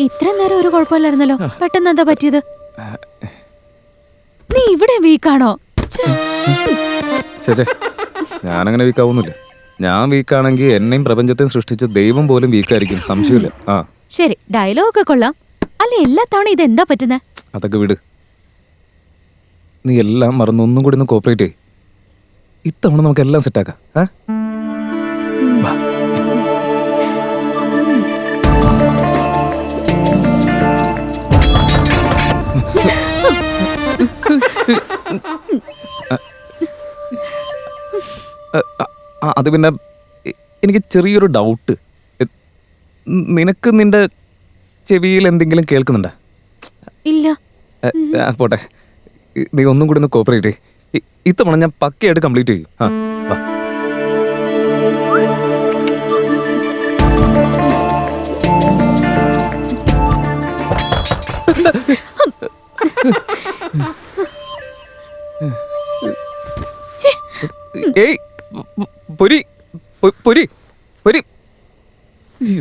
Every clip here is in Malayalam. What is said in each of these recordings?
ഇത്ര നേരം ഒരു കുഴപ്പമില്ലായിരുന്നല്ലോ, പെട്ടെന്ന് എന്താ പറ്റിയത്? നീ ഇവിടെ വീക്കാണോ? ഞാനങ്ങനെ വീക്കാവുന്നില്ല. ഞാൻ വീക്കാണെങ്കിൽ എന്നെയും പ്രപഞ്ചത്തെയും സൃഷ്ടിച്ച ദൈവം പോലും വീക്കായിരിക്കും, സംശയമില്ല. ശരി, ഡയലോഗ് ഒക്കെ കൊള്ളാം. അല്ല, എല്ലാ തവണ ഇതെന്താ പറ്റുന്നേ? അതൊക്കെ വിട്. നീ എല്ലാം മറന്ന് ഒന്നും കൂടി ഒന്ന് കോപ്പറേറ്റ് ചെയ്യ്. ഇത്തവണ നമുക്ക് എല്ലാം സെറ്റാക്കാം. അത് പിന്നെ എനിക്ക് ചെറിയൊരു ഡൗട്ട്. നിനക്ക് നിന്റെ ചെവിയിൽ എന്തെങ്കിലും കേൾക്കുന്നുണ്ടോ? ഇല്ല. പോട്ടെ, നീ ഒന്നും കൂടി ഒന്ന് കോപ്പറേറ്റ് ചെയ്യ്. ഇത്തവണ ഞാൻ പക്കയായിട്ട് കംപ്ലീറ്റ് ചെയ്യും. വാ. ഏയ് പൊരി പൊരി പൊരി,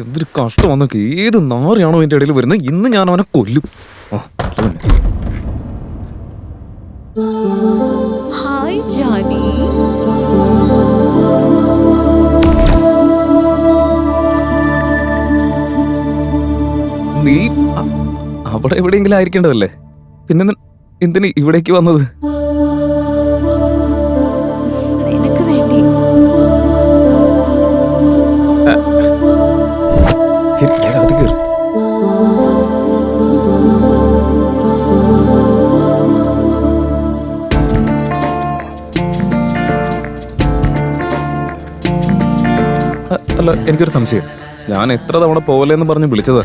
എന്തൊരു കഷ്ടമാന്നൊക്കെ. ഏത് നാറിയാണോ എൻ്റെ ഇടയിൽ വരുന്നത്? ഇന്ന് ഞാൻ അവനെ കൊല്ലും. ഹായ് ജാനി. നീ അവിടെ എവിടെയെങ്കിലും ആയിരിക്കേണ്ടതല്ലേ, പിന്നെ എന്തിന് ഇവിടേക്ക് വന്നത്? നിനക്ക് വേണ്ടി. അത് കേറി. അല്ല, എനിക്കൊരു സംശയം. ഞാൻ എത്ര തവണ പോവല്ലേന്ന് പറഞ്ഞ് വിളിച്ചതാ.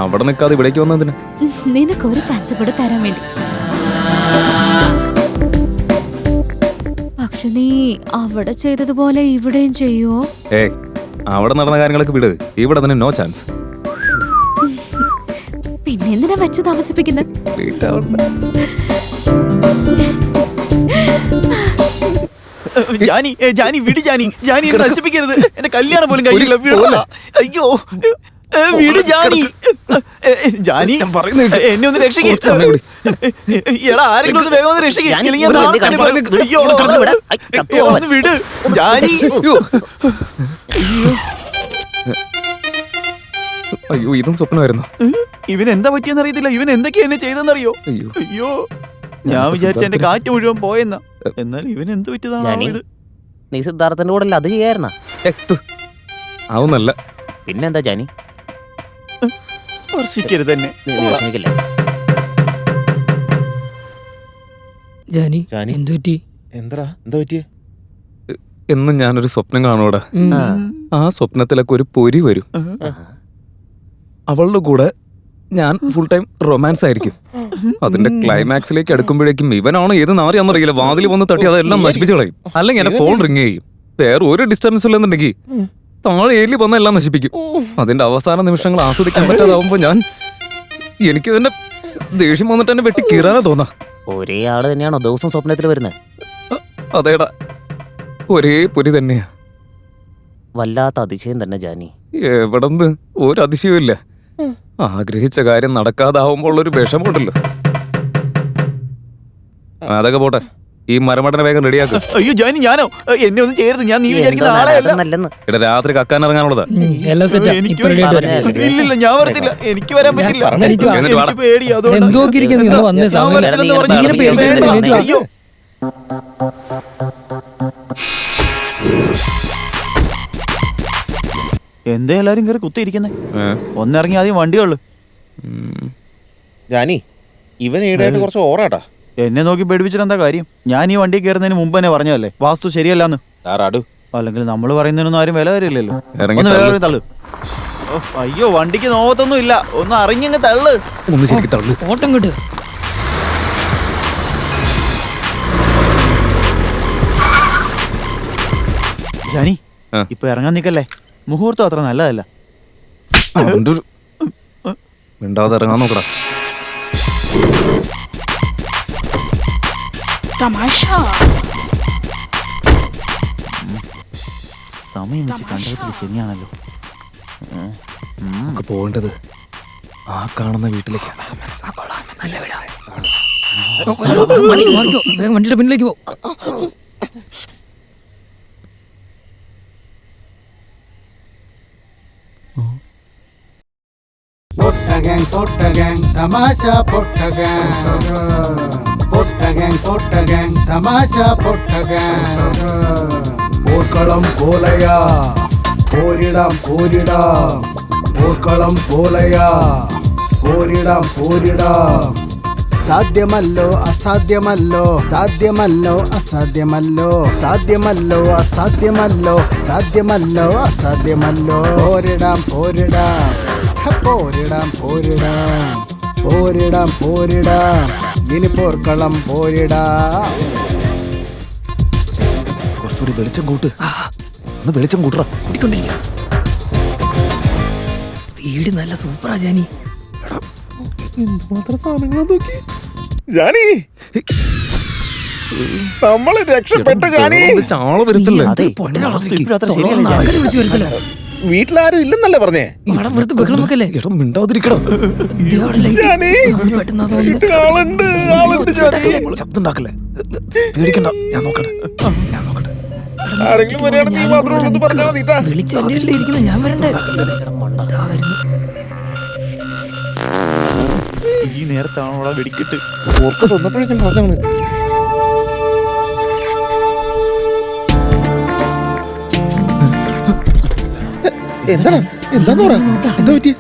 അവിടെ നിൽക്കാതെ ഇവിടേക്ക് വന്നതിന്? നിനക്കൊരു ചാൻസ് കൂടെ തരാൻ വേണ്ടി. പക്ഷെ നീ അവിടെ ചെയ്തതുപോലെ ഇവിടെയും ചെയ്യുവോ? അവിടെ നടന്ന കാര്യങ്ങളൊക്കെ വിട്. ഇവിടെ തന്നെ നോ ചാൻസ്. പിന്നെ എന്തിനാ വെച്ച് താമസിപ്പിക്കുന്നത്? ജാനി, ജാനി വിട്. ജാനി, ജാനി നശിപ്പിക്കരുത്. എന്റെ കല്യാണം പോലും കഴിയില്ല. അയ്യോ വീട് ജാനി. ജാനി എന്നെ ഒന്ന് രക്ഷിക്ക. എടാ, ആരെങ്കിലും ഒന്ന് വേഗം ഒന്ന് രക്ഷിക്ക. ഒന്ന് വിട് ജാനി. അയ്യോ, ഇതും സ്വപ്നമായിരുന്നു. ഇവൻ എന്താ പറ്റിയെന്ന് അറിയത്തില്ല. ഇവൻ എന്തൊക്കെയാ എന്നെ ചെയ്തെന്നറിയോ? അയ്യോ, ഞാൻ വിചാരിച്ച എന്റെ കാറ്റ് മുഴുവൻ പോയെന്നാ. എന്നാൽ ഇവൻ എന്ത് പറ്റിയതാണോ ഇത്? നീ സിദ്ധാർത്ഥന്റെ കൂടെ അല്ല അത് ചെയ്യായിരുന്ന? അതൊന്നല്ല. പിന്നെന്താ ജാനി? സ്പർശിക്കരുത് തന്നെ. വിഷമിക്കില്ല ജാനി. എന്തു പറ്റി? എന്താ പറ്റിയേ? എന്നും ഞാനൊരു സ്വപ്നം കാണൂടാ. ആ സ്വപ്നത്തിലൊക്കെ ഒരു പൊരി വരും. അവളുടെ കൂടെ ഞാൻ ഫുൾ ടൈം റൊമാൻസ് ആയിരിക്കും. അതിന്റെ ക്ലൈമാക്സിലേക്ക് അടുക്കുമ്പോഴേക്കും ഇവനാണോ ഏത് നാറിയാന്നറിയില്ല, വാതിൽ വന്ന് തട്ടി അതെല്ലാം നശിപ്പിച്ചു കളയും. അല്ലെങ്കിൽ എന്റെ ഫോൺ റിങ് ചെയ്യും. വേറെ ഒരു ഡിസ്റ്റർബൻസ് ഇല്ലെന്നുണ്ടെങ്കിൽ താഴെ ഏലി വന്ന എല്ലാം നശിപ്പിക്കും. അതിന്റെ അവസാന നിമിഷങ്ങൾ ആസ്വദിക്കാൻ പറ്റാതാവുമ്പോ എനിക്ക് തന്നെ ദേഷ്യം വന്നിട്ട് എന്നെ വെട്ടി കീറാനാ തോന്നാ. ഒരേ ആള് തന്നെയാണോ ദിവസം സ്വപ്നത്തിൽ വരുന്നത്? അതേടാ, ഒരേ പൊരി തന്നെയാ. വല്ലാത്ത അതിശയം തന്നെ ജാനി. എവിടെന്ന് ഒരു അതിശയവും ഇല്ല. ആഗ്രഹിച്ച കാര്യം നടക്കാതാവുമ്പോൾ ഒരു വിഷമുണ്ടല്ലോ. അതൊക്കെ പോട്ടെ, ഈ മരമടനെ വേഗം റെഡിയാക്കും. അയ്യോ ജാനി, ഞാനോ? എന്നെ ഒന്നും ചെയ്യരുത്. ഞാൻ നീ വിചാരിക്കുന്ന ആളെയല്ല. ഇവിടെ രാത്രി കക്കാൻ ഇറങ്ങാനുള്ളതാ. ഇല്ലില്ല, ഞാൻ വരത്തില്ല. എനിക്ക് വരാൻ പറ്റില്ല. എനിക്ക് പേടി. അയ്യോ, എന്താ എല്ലാരും കയറി കുത്തിയിരിക്കുന്നേ? ഒന്നിറങ്ങി ആദ്യം വണ്ടിയുള്ളു. ജാനി, ഇവൻ ഈടായിട്ട് കുറച്ച് ഓറാട്ടാ. എന്നെ നോക്കി പേടിപ്പിച്ചിട്ട് എന്താ കാര്യം? ഞാൻ ഈ വണ്ടി കയറുന്നതിന് മുമ്പ് തന്നെ പറഞ്ഞതല്ലേ വാസ്തു ശരിയല്ലാന്ന്. അല്ലെങ്കിൽ നമ്മൾ പറയുന്നതിനൊന്നും ആരും വില വരില്ലല്ലോ. ഒന്ന് വേറെ തള്ളു. അയ്യോ, വണ്ടിക്ക് നോവത്തൊന്നും ഇല്ല. ഒന്ന് അറിഞ്ഞങ്ങ് തള്ളു. ഓട്ടം കിട്ട്. ജാനി, ഇപ്പൊ ഇറങ്ങാൻ നിക്കല്ലേ. മുഹൂർത്തം അത്ര നല്ലതല്ല. മിണ്ടാതെ ഇറങ്ങാൻ നോക്കടാ. സമയം വെച്ച് കണ്ടതിൽ ശരിയാണല്ലോ. നമുക്ക് പോകേണ്ടത് ആ കാണുന്ന വീട്ടിലേക്കാണ്. മാറിക്കോ, വേഗം വണ്ടിയുടെ പിന്നിലേക്ക് പോ. പൊട്ട തമാശ പൊട്ട തമാശ പോർക്കളം പോലയാ പോരിടാം പോർക്കളം പോലയാ പോരിടാം സാധ്യമല്ലോ അസാധ്യമല്ലോ അസാധ്യമല്ലോ പോരിടാം ഇനി പോർക്കളം പോരിടാം. കുറച്ചുകൂടി വെളിച്ചം കൂട്ട്. ഒന്ന് വെളിച്ചം കൂട്ടറ. ഓടിക്കൊണ്ടിരിക്കാം. വീട് നല്ല സൂപ്പറാ ജാനി. എന്തുമാത്രം സാധനങ്ങളാ നോക്കി. ജാനി, നമ്മള് രക്ഷപ്പെട്ട ജാനി. ചാള വരുത്തില്ല. അതെ, വിളിച്ചു വരുത്തില്ല. വീട്ടിലാരും ഇല്ലെന്നല്ലേ പറഞ്ഞേ? ബഹളം വെക്കല്ലേ. എടാ മിണ്ടാതിരിക്കണം. ജാനി, ആളുണ്ട് ജാനി. ശബ്ദം ഉണ്ടാക്കല്ലേ. പേടിക്കണ്ട, ഞാൻ നോക്കട്ടെ. ആരെങ്കിലും വരികയാണെങ്കിൽ നീ മാത്രം ഒന്ന് പറഞ്ഞാൽ മതിട്ടാ. വിളിച്ച് എന്റെ ഇരിക്കുന്ന ഞാൻ വരണ്ടേ. ദാ വരുന്നു. ഈ നേരത്താണോടാ വെടിക്കിട്ട്. ഓർക്ക് തന്നപ്പോഴേക്കും പറഞ്ഞാണ്. എന്താന്ന് പറ. എന്താ പറ്റി?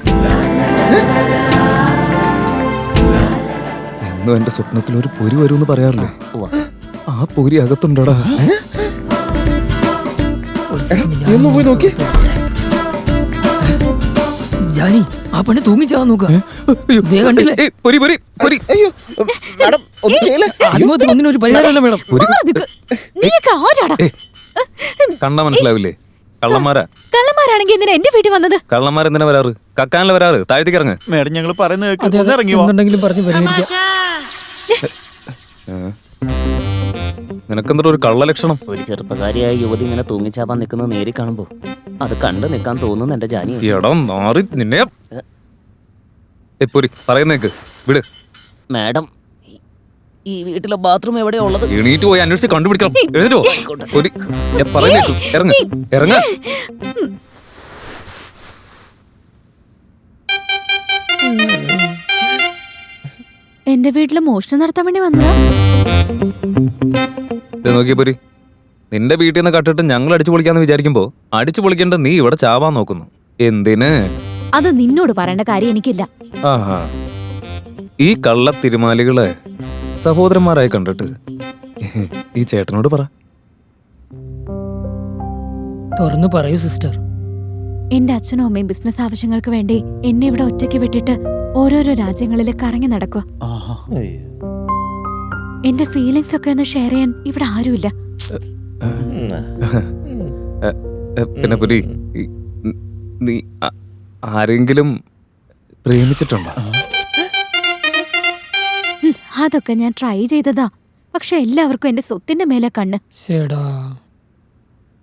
എന്നും എന്റെ സ്വപ്നത്തിൽ ഒരു പൊരി വരുമെന്ന് പറയാറില്ലേ? ആ പൊരി അകത്തുണ്ടടാ. നീ ഒന്ന് പോയി നോക്കി. ജാനി, ആ പെണ്ണ് തൂങ്ങിച്ചാവാൻ നോക്ക. ദേ കണ്ടില്ലേ? അയ്യോ മാഡം, ഒന്നും ചെയ്യല്ലേ. ആത്മഹത്യ ഒന്നിനൊരു പരിഹാരമല്ല മേഡം. നീയൊക്കെ ആരാടാ? കണ്ടാ മനസ്സിലാവില്ലേ? കള്ളന്മാരാ. കള്ളന്മാരാണെങ്കിൽ എന്തിനാ എന്റെ വീട്ടിൽ വന്നത്? കള്ളന്മാരെന്തിനാ വരാറ്? കക്കാനല്ലേ വരാറ്. താഴത്തേക്ക് ഇറങ്ങ്. മേഡം ഞങ്ങൾ പറയുന്നത് കേൾക്ക്. അതെ, ഒന്ന് ഇറങ്ങി വാ. എന്തുണ്ടെങ്കിലും പറഞ്ഞ് പരിഹരിക്കാം. നിനക്കെന്തോ ഒരു കള്ള ലക്ഷണം. ഒരു ചെറുപ്പക്കാരിയായ യുവതി ഇങ്ങനെ തൂങ്ങിച്ചാവാൻ നിൽക്കുന്നത് നേരി കാണുമ്പോ അത് കണ്ടു നിൽക്കാൻ തോന്നുന്നു എന്റെ ജാനി. എടം നാറി നിന്നെ. പൊരി പറയുന്നേക്ക് വിട്. മാഡം, ഈ വീട്ടിലെ ബാത്റൂം എവിടെയാ ഉള്ളത്? എണീറ്റ് പോയി അന്വേഷിച്ച് കണ്ടുപിടിക്കണം. എഴുതിട്ടോ പൊരി. ഞാൻ പറയുന്നേക്ക്. ഇറങ്ങ. എന്റെ വീട്ടില് മോഷണം നടത്താൻ വേണ്ടി വന്നതാ. നോക്കിയ പൊരി, നിന്റെ വീട്ടിൽ നിന്ന് കട്ടിട്ട് ഞങ്ങൾ അടിച്ചു പൊളിക്കാന്ന് വിചാരിക്കുമ്പോ അടിച്ചു പൊളിക്കേണ്ട നീ ഇവിടെ ചാവാൻ നോക്കുന്നു. എന്തിന്? അത് നിന്നോട് പറയേണ്ട കാര്യം എനിക്കില്ല. ആഹാ, ഈ കള്ള തിരുമാലികളെ സഹോദരന്മാരായി കണ്ടിട്ട് ഈ ചേട്ടനോട് പറ. തുറന്നു പറയൂ സിസ്റ്റർ. എന്റെ അച്ഛനും അമ്മയും ബിസിനസ് ആവശ്യങ്ങൾക്ക് വേണ്ടി എന്നെ ഇവിടെ ഒറ്റയ്ക്ക് വിട്ടിട്ട് ഓരോരോ രാജ്യങ്ങളിൽ കറങ്ങി നടക്കുക. എന്റെ ഫീലിങ്സ് ഒക്കെ ഒന്ന് ഷെയർ ചെയ്യാൻ ഇവിടെ ആരുമില്ല. പിന്നെ പുരി, നീ ആരെങ്കിലും പ്രേമിച്ചിട്ടുണ്ടോ? അതൊക്കെ ഞാൻ ട്രൈ ചെയ്തതാ. പക്ഷെ എല്ലാവർക്കും എന്റെ സ്വത്തിന്റെ മേലെ കണ്ണ്. ശേടാ,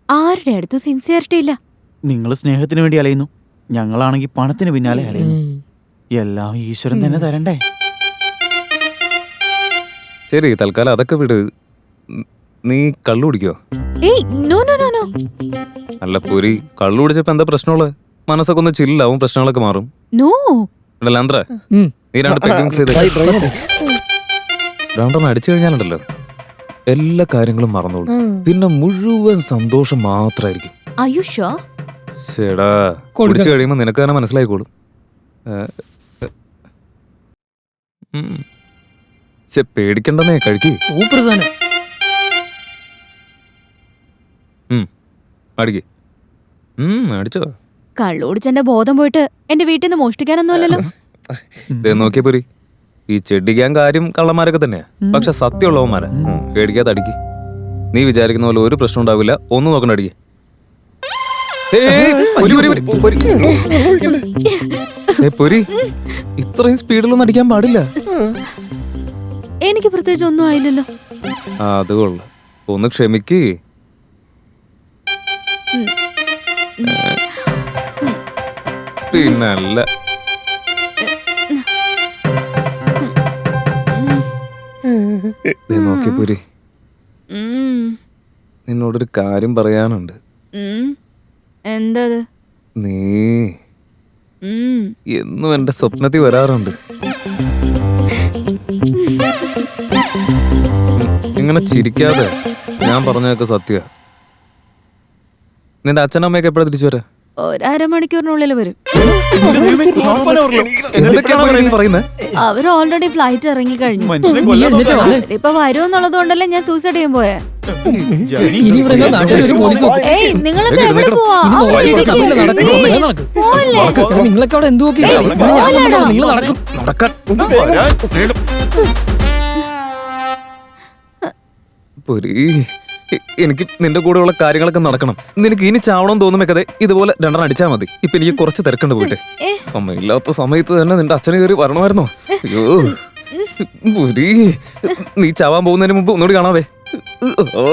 ആരുടെ അടുത്തും സിൻസിയറിറ്റി ഇല്ല. നിങ്ങൾ സ്നേഹത്തിന് വേണ്ടി അലയുന്നു, ഞങ്ങളാണെങ്കിൽ പണത്തിന് പിന്നാലെ അലയുന്നു. എല്ലാം ഈശ്വരൻ തന്നെ തരണ്ടേ. ശരി, തൽക്കാലം അതൊക്കെ വിട്. നീ കള്ളു കുടിക്കോ? ഏയ് നോ നോ നോ നോ. അല്ല പുരി, കള്ളു കുടിച്ചപ്പോ എന്താ പ്രശ്നമുള്ളത്? മനസ്സൊക്കെ ഒന്ന് ചില്ലാവും, പ്രശ്നങ്ങളൊക്കെ മാറും. നോ. ലാന്ദ്ര, നീ രണ്ട് പെഗ്ഗിങ്സ് ചെയ്ത് രണ്ടെണ്ണം അടിച്ചു കഴിഞ്ഞാലുണ്ടല്ലോ എല്ലാ കാര്യങ്ങളും മറന്നോളൂ. പിന്നെ മുഴുവൻ സന്തോഷം മാത്രായിരിക്കും. ആയുഷോ ശേടാ, കുടിച്ചു കഴിയുമ്പോ നിനക്ക് തന്നെ മനസ്സിലായിക്കോളും. പേടിക്കണ്ടെന്നേ, കഴിക്ക്. സൂപ്പർ സാധനം. അടിക്ക്. അടിച്ചോ. കള്ളുടിച്ചെന്റെ ബോധം പോയിട്ട് എന്റെ വീട്ടിൽ നിന്ന് മോഷ്ടിക്കാനൊന്നുമല്ലല്ലോ. നോക്കിയ പോരി, ഈ ചെടിക്കാൻ കാര്യം കള്ളന്മാരൊക്കെ തന്നെയാ. പക്ഷെ സത്യമുള്ളവന്മാരാ. പേടിക്കാതെ അടിക്ക്. നീ വിചാരിക്കുന്ന പോലെ ഒരു പ്രശ്നം ഉണ്ടാവില്ല. ഒന്നും നോക്കണ്ട, അടിക്ക്. പൊരി, ഇത്രയും സ്പീഡിലൊന്നും അടിക്കാൻ പാടില്ല. എനിക്ക് പ്രത്യേകിച്ച് ഒന്നും ആയില്ലല്ലോ. അത് കൊള്ളാം. ഒന്ന് ക്ഷമിക്ക്. പിന്നല്ല. നോക്കി പുരി, നിന്നോടൊരു കാര്യം പറയാനുണ്ട്. എന്തത്? നീ എന്നും എന്റെ സ്വപ്നത്തിൽ വരാറുണ്ട്. ഇങ്ങനെ ചിരിക്കാതെ, ഞാൻ പറഞ്ഞതൊക്കെ സത്യ. നിന്റെ അച്ഛനമ്മയൊക്കെ എപ്പോഴാ തിരിച്ചു വരാ? ഒരു അരമണിക്കൂറിനുള്ളിൽ വരും. എന്തൊക്കെയാണ് നീ പറയുന്നത്? അവർ ഓൾറെഡി ഫ്ലൈറ്റ് ഇറങ്ങി കഴിഞ്ഞു. മനുഷ്യനെ കൊല്ലാൻ നോക്കാണ്. ഇപ്പൊ വരുമെന്നുള്ളത് കൊണ്ടല്ലേ ഞാൻ സൂസൈഡ് ചെയ്യാൻ പോയെ. ജാനി, ഇനി ഇവിടെ എന്താ നാട്ടിൽ ഒരു പോലീസ് നോക്കും. ഏയ് നിങ്ങളൊക്കെ എവിടെ പോവാ? ഇനി അവിടെ നോക്കിയിട്ട് ഇരിക്ക്. സമയമില്ല, നടക്ക്. ഏയ്, നടക്ക്. പോവല്ലേ? എടാ, നിങ്ങളൊക്കെ അവിടെ എന്ത് നോക്കി? നിങ്ങൾ നടക്കും. നടക്കാൻ പുരി, എനിക്ക് നിന്റെ കൂടെയുള്ള കാര്യങ്ങളൊക്കെ നടക്കണം. നിനക്ക് ഇനി ചാവണം തോന്നുമ്പോ കഥ ഇതുപോലെ രണ്ടെണ്ണം അടിച്ചാൽ മതി. ഇപ്പൊ എനിക്ക് കുറച്ച് തിരക്കുണ്ട് പോയിട്ട്. സമയമില്ലാത്ത സമയത്ത് തന്നെ നിന്റെ അച്ഛനെ കയറി വരണമായിരുന്നോ? അയ്യോ പുരി, നീ ചാവാൻ പോകുന്നതിന് മുമ്പ് ഒന്നുകൂടി കാണാവേ. ഓ